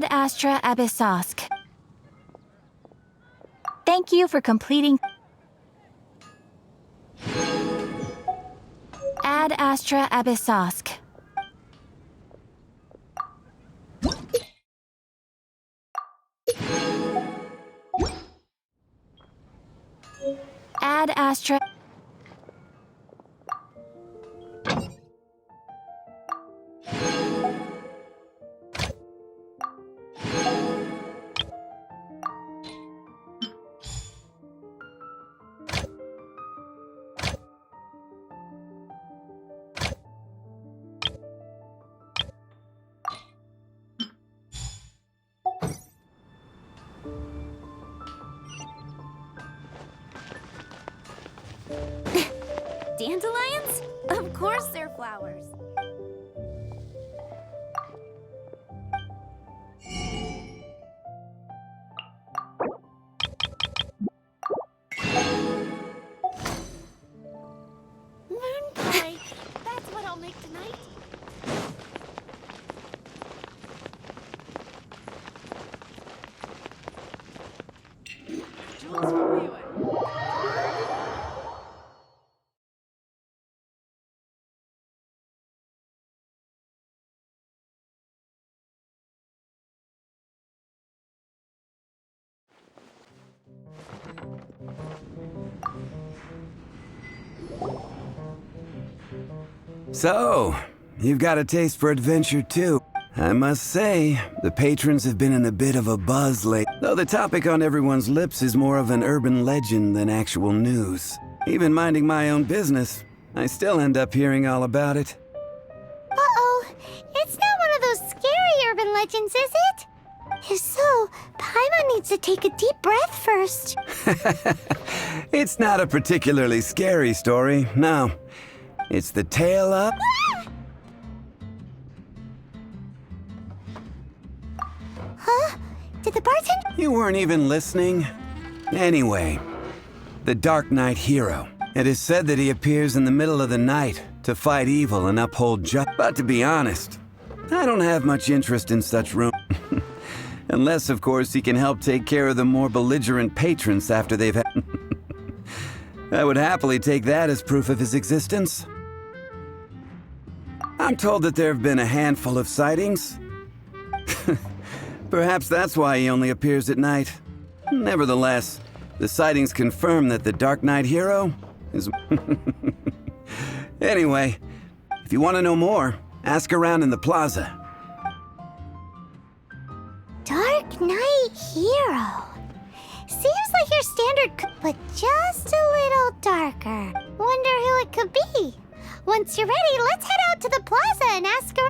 Astra Abyssosk. Thank you for completing. Ad Astra Abyssosk. Ad Astra. Dandelions? Of course they're flowers. Moon pie. That's what I'll make tonight. Jules, where are you at? So, you've got a taste for adventure too. I must say, the patrons have been in a bit of a buzz lately, though the topic on everyone's lips is more of an urban legend than actual news. Even minding my own business, I still end up hearing all about it. Uh-oh, it's not one of those scary urban legends, is it? If so, Paimon needs to take a deep breath first. It's not a particularly scary story, no. It's the tale of... Huh? Did the bartender... You weren't even listening? Anyway, the Dark Knight hero. It is said that he appears in the middle of the night to fight evil and uphold justice. But to be honest, I don't have much interest in such rumors. Unless, of course, he can help take care of the more belligerent patrons after they've had... I would happily take that as proof of his existence. I'm told that there have been a handful of sightings. Perhaps that's why he only appears at night. Nevertheless, the sightings confirm that the Dark Knight hero is... Anyway, if you want to know more, ask around in the plaza. Dark Knight hero. Seems like your standard, but just a little darker. Wonder who it could be. Once you're ready, let's head out to the plaza and ask her.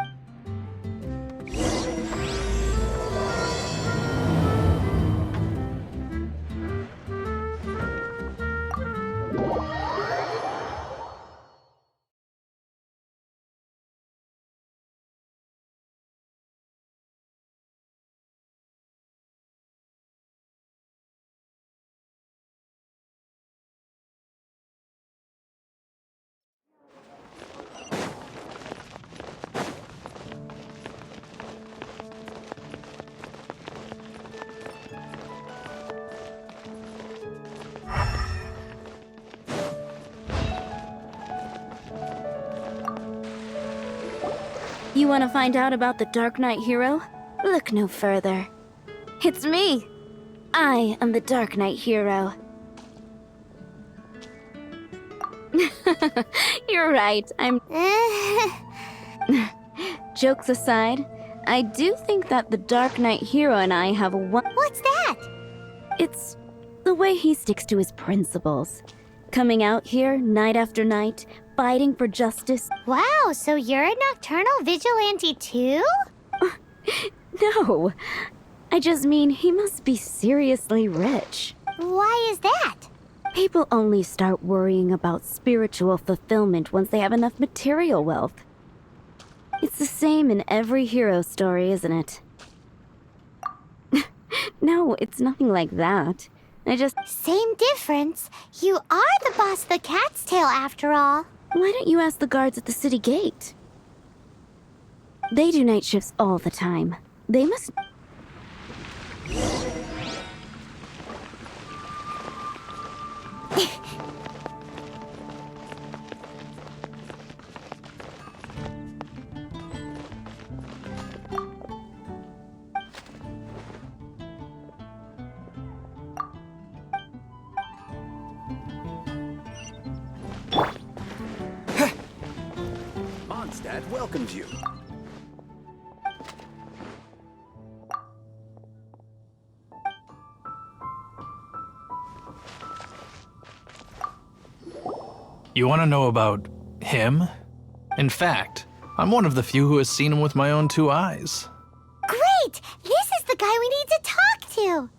You want to find out about the Dark Knight hero? Look no further. It's me! I am the Dark Knight hero. You're right, I'm... Jokes aside, I do think that the Dark Knight hero and I have one... What's that? It's the way he sticks to his principles. Coming out here night after night, fighting for justice. Wow, so you're a nocturnal vigilante too? No, I just mean he must be seriously rich. Why is that? People only start worrying about spiritual fulfillment once they have enough material wealth. It's the same in every hero story, isn't it? No, it's nothing like that. Same difference. You are the boss of the Cat's Tail after all. Why don't you ask the guards at the city gate? They do night shifts all the time. They must... Mondstadt welcomes you. You want to know about him? In fact, I'm one of the few who has seen him with my own two eyes. Great! This is the guy we need to talk to.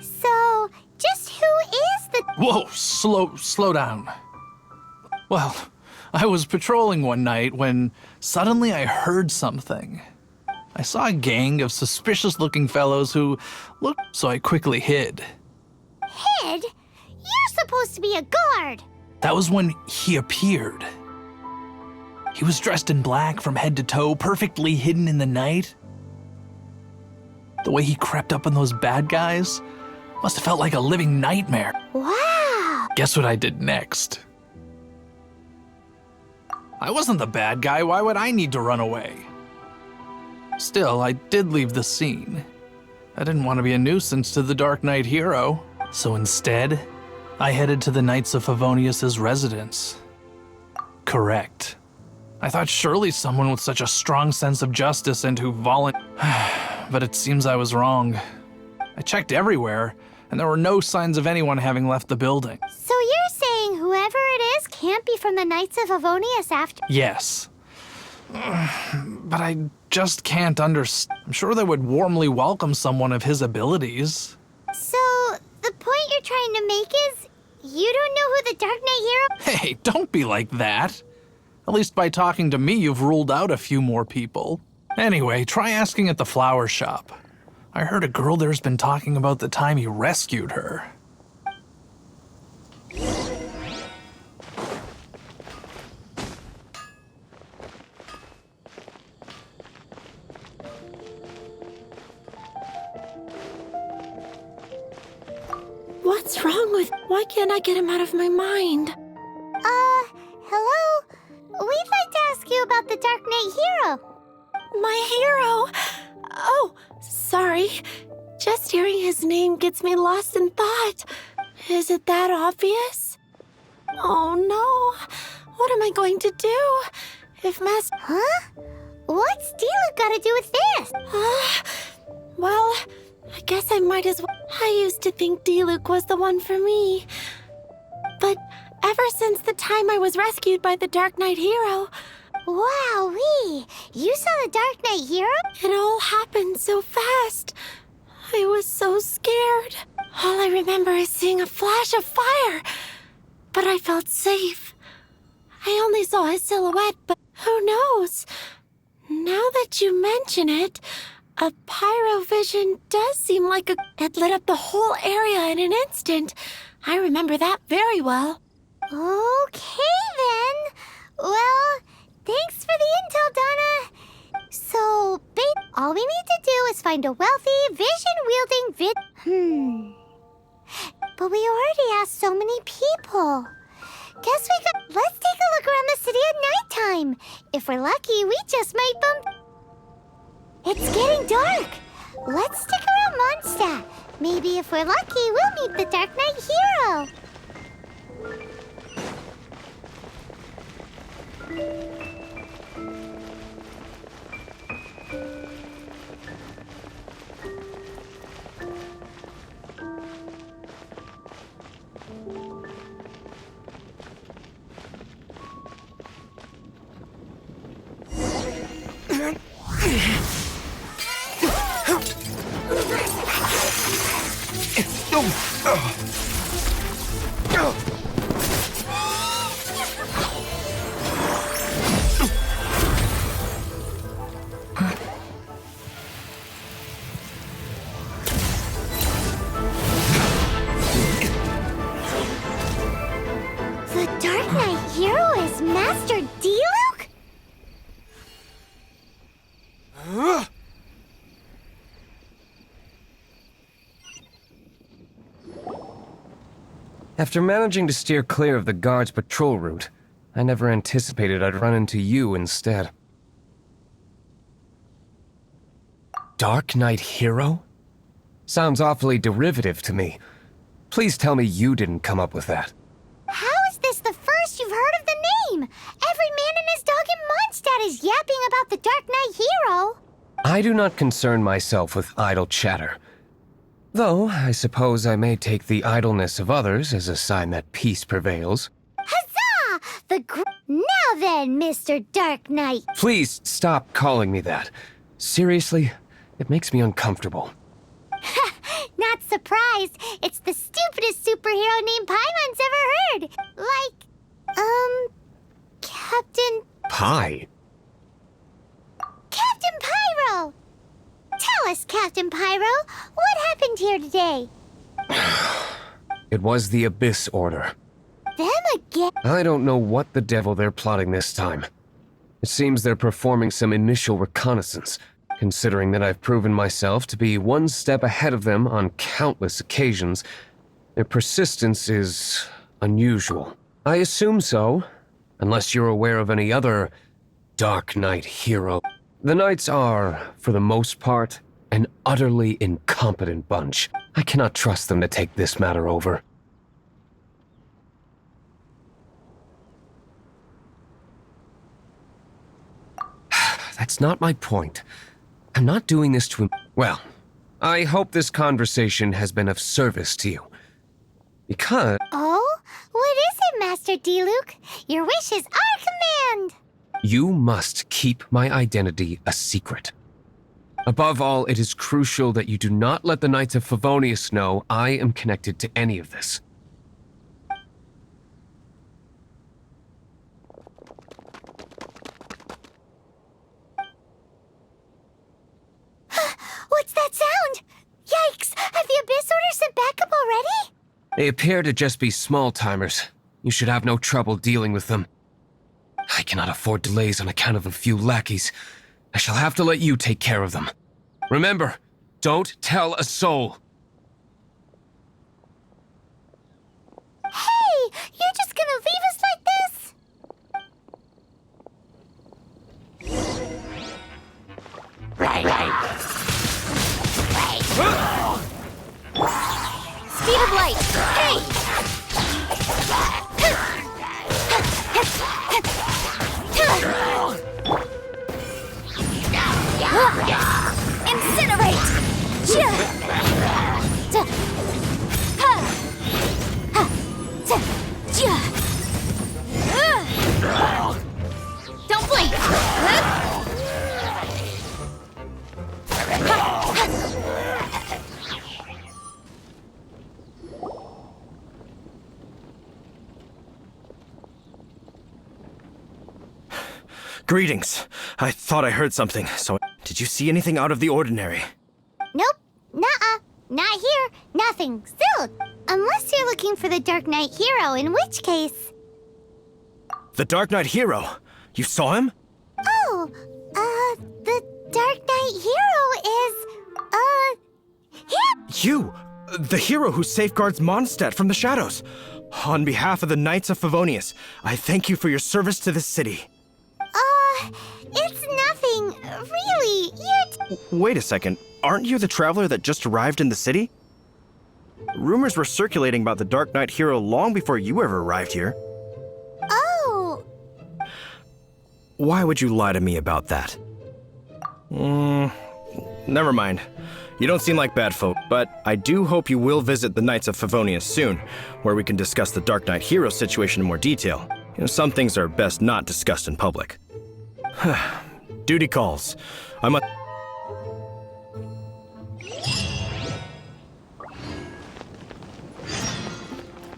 So, just who is the... Whoa, slow down. Well, I was patrolling one night when suddenly I heard something. I saw a gang of suspicious-looking fellows who looked, so I quickly hid. Hid? You're supposed to be a guard. That was when he appeared. He was dressed in black from head to toe, perfectly hidden in the night. The way he crept up on those bad guys must have felt like a living nightmare. Wow! Guess what I did next? I wasn't the bad guy, why would I need to run away? Still, I did leave the scene. I didn't want to be a nuisance to the Dark Knight hero, so instead, I headed to the Knights of Favonius' residence. Correct. I thought surely someone with such a strong sense of justice and who but it seems I was wrong. I checked everywhere, and there were no signs of anyone having left the building. So you're saying whoever it is can't be from the Knights of Favonius after... Yes. But I just can't understand. I'm sure they would warmly welcome someone of his abilities. So, the point you're trying to make is, you don't know who the Dark Knight hero... Hey, don't be like that. At least by talking to me, you've ruled out a few more people. Anyway, try asking at the flower shop. I heard a girl there's been talking about the time he rescued her. What's wrong with... Why can't I get him out of my mind? Hello? We'd like to ask you about the Dark Knight hero. My hero! Oh, sorry. Just hearing his name gets me lost in thought. Is it that obvious? Oh no. What am I going to do? If Master... Huh? What's Diluc got to do with this? Well, I guess I might as well... I used to think Diluc was the one for me. But ever since the time I was rescued by the Dark Knight hero... Wowee! You saw the Dark Knight hero? It all happened so fast. I was so scared. All I remember is seeing a flash of fire. But I felt safe. I only saw his silhouette, but who knows? Now that you mention it, a pyrovision does seem like it lit up the whole area in an instant. I remember that very well. Okay, then. Well, thanks for the intel, Donna. So, all we need to do is find a wealthy, vision-wielding But we already asked so many people. Guess we could... Let's take a look around the city at nighttime. If we're lucky, we just might bump... It's getting dark. Let's stick around Mondstadt. Maybe if we're lucky, we'll meet the Dark Knight hero. The Dark Knight hero is Master Diluc? After managing to steer clear of the guards' patrol route, I never anticipated I'd run into you instead. Dark Knight Hero? Sounds awfully derivative to me. Please tell me you didn't come up with that. How is this the first you've heard of the name? Every man and his dog in Mondstadt is yapping about the Dark Knight Hero. I do not concern myself with idle chatter. Though, I suppose I may take the idleness of others as a sign that peace prevails. Huzzah! Now then, Mr. Dark Knight. Please stop calling me that. Seriously, it makes me uncomfortable. Not surprised. It's the stupidest superhero name Paimon's ever heard. Captain... Pie? Captain Pyro! Tell us, Captain Pyro, what happened here today? It was the Abyss Order. Them again? I don't know what the devil they're plotting this time. It seems they're performing some initial reconnaissance, considering that I've proven myself to be one step ahead of them on countless occasions. Their persistence is unusual. I assume so, unless you're aware of any other Dark Knight hero. The Knights are, for the most part, an utterly incompetent bunch. I cannot trust them to take this matter over. That's not my point. I'm not doing this to... Well, I hope this conversation has been of service to you. Because... Oh? What is it, Master D-Luke? Your wish is our command! You must keep my identity a secret. Above all, it is crucial that you do not let the Knights of Favonius know I am connected to any of this. What's that sound? Yikes! Have the Abyss Order sent backup already? They appear to just be small-timers. You should have no trouble dealing with them. I cannot afford delays on account of a few lackeys. I shall have to let you take care of them. Remember, don't tell a soul. Hey! You're just gonna leave us like this? Speed of light! Hey! Incinerate! Don't blink! Greetings. I thought I heard something, so... Did you see anything out of the ordinary? Nope. Nuh-uh. Not here. Nothing. Still. Unless you're looking for the Dark Knight Hero, in which case... The Dark Knight Hero? You saw him? Oh, the Dark Knight Hero is, him! You! The hero who safeguards Mondstadt from the shadows. On behalf of the Knights of Favonius, I thank you for your service to this city. It's nothing. Really, Wait a second. Aren't you the traveler that just arrived in the city? Rumors were circulating about the Dark Knight Hero long before you ever arrived here. Oh. Why would you lie to me about that? Never mind. You don't seem like bad folk, but I do hope you will visit the Knights of Favonius soon, where we can discuss the Dark Knight Hero situation in more detail. Some things are best not discussed in public. Duty calls. I must...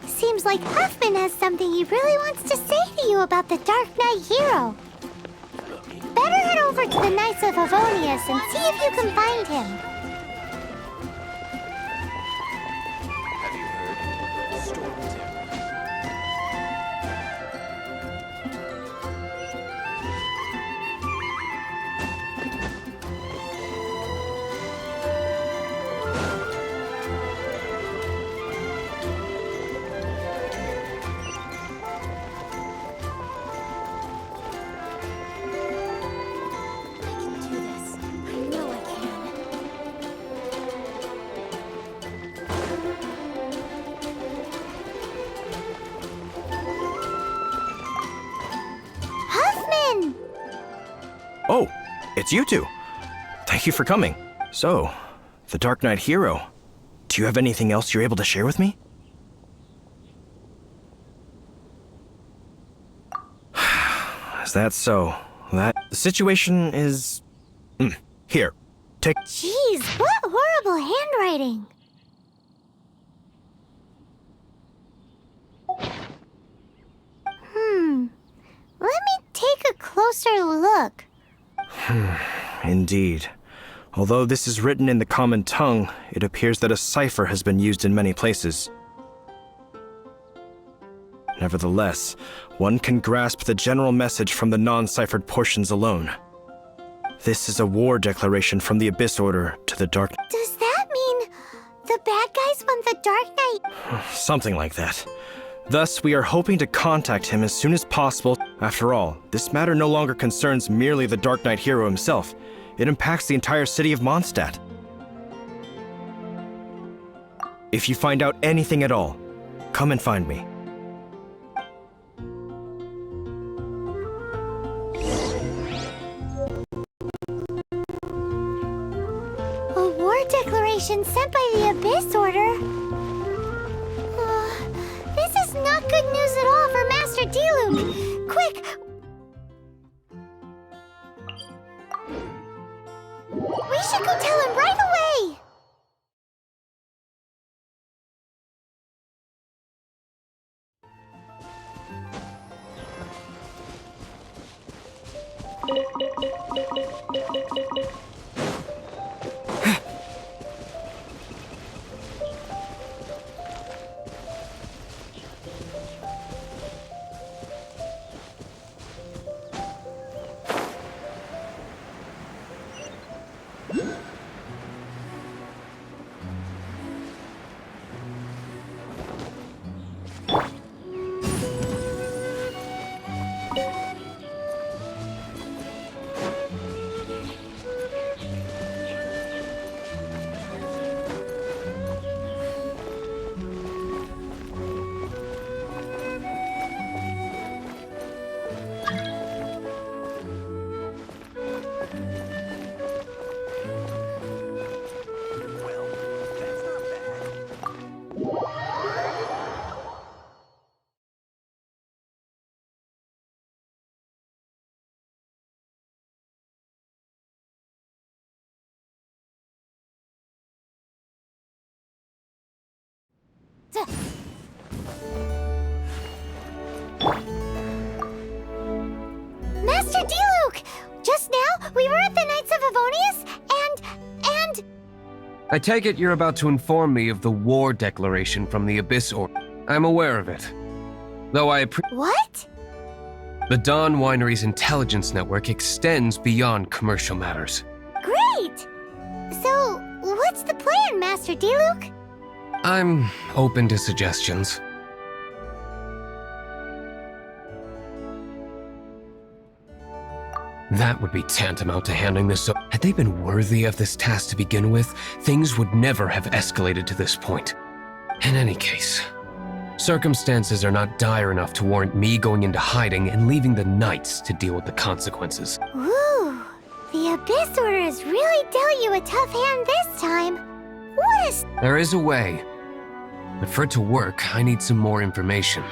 Seems like Huffman has something he really wants to say to you about the Dark Knight Hero. Better head over to the Knights of Favonius and see if you can find him. Have you heard? Storm Terror. it's you two. Thank you for coming. So, the Dark Knight hero. Do you have anything else you're able to share with me? Is that so? The situation is... Here, take... Jeez, what horrible handwriting. Let me take a closer look. Indeed. Although this is written in the common tongue, it appears that a cipher has been used in many places. Nevertheless, one can grasp the general message from the non-ciphered portions alone. This is a war declaration from the Abyss Order to the Dark... Does that mean the bad guys want the Dark Knight? Something like that. Thus, we are hoping to contact him as soon as possible. After all, this matter no longer concerns merely the Dark Knight hero himself. It impacts the entire city of Mondstadt. If you find out anything at all, come and find me. A war declaration sent by the Abyss Order? This is not good news at all for Master D-Luke! Quick! We should go tell him right away! Master D-Luke! Just now, we were at the Knights of Favonius, and... I take it you're about to inform me of the war declaration from the Abyss Order. I'm aware of it. Though I appreciate... What? The Dawn Winery's intelligence network extends beyond commercial matters. Great! So, what's the plan, Master D-Luke? I'm open to suggestions. That would be tantamount to handing this over. Had they been worthy of this task to begin with, things would never have escalated to this point. In any case, circumstances are not dire enough to warrant me going into hiding and leaving the Knights to deal with the consequences. Ooh, the Abyss Order has really dealt you a tough hand this time. What is... There is a way, but for it to work, I need some more information.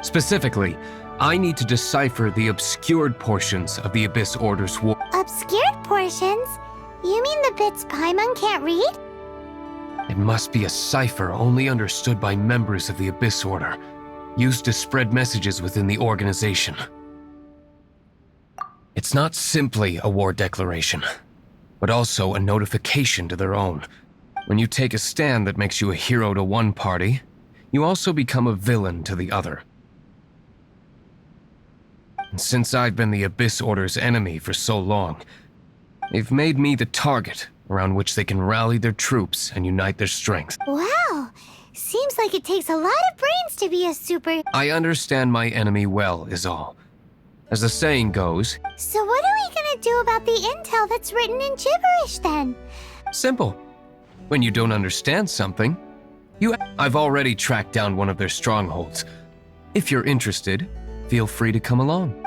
Specifically, I need to decipher the obscured portions of the Abyss Order's war. Obscured portions? You mean the bits Paimon can't read? It must be a cipher only understood by members of the Abyss Order, used to spread messages within the organization. It's not simply a war declaration, but also a notification to their own. When you take a stand that makes you a hero to one party, you also become a villain to the other. And since I've been the Abyss Order's enemy for so long, they've made me the target around which they can rally their troops and unite their strength. Wow, seems like it takes a lot of brains to be a super... I understand my enemy well, is all. As the saying goes... So what are we gonna do about the intel that's written in gibberish then? Simple. When you don't understand something, I've already tracked down one of their strongholds. If you're interested, feel free to come along.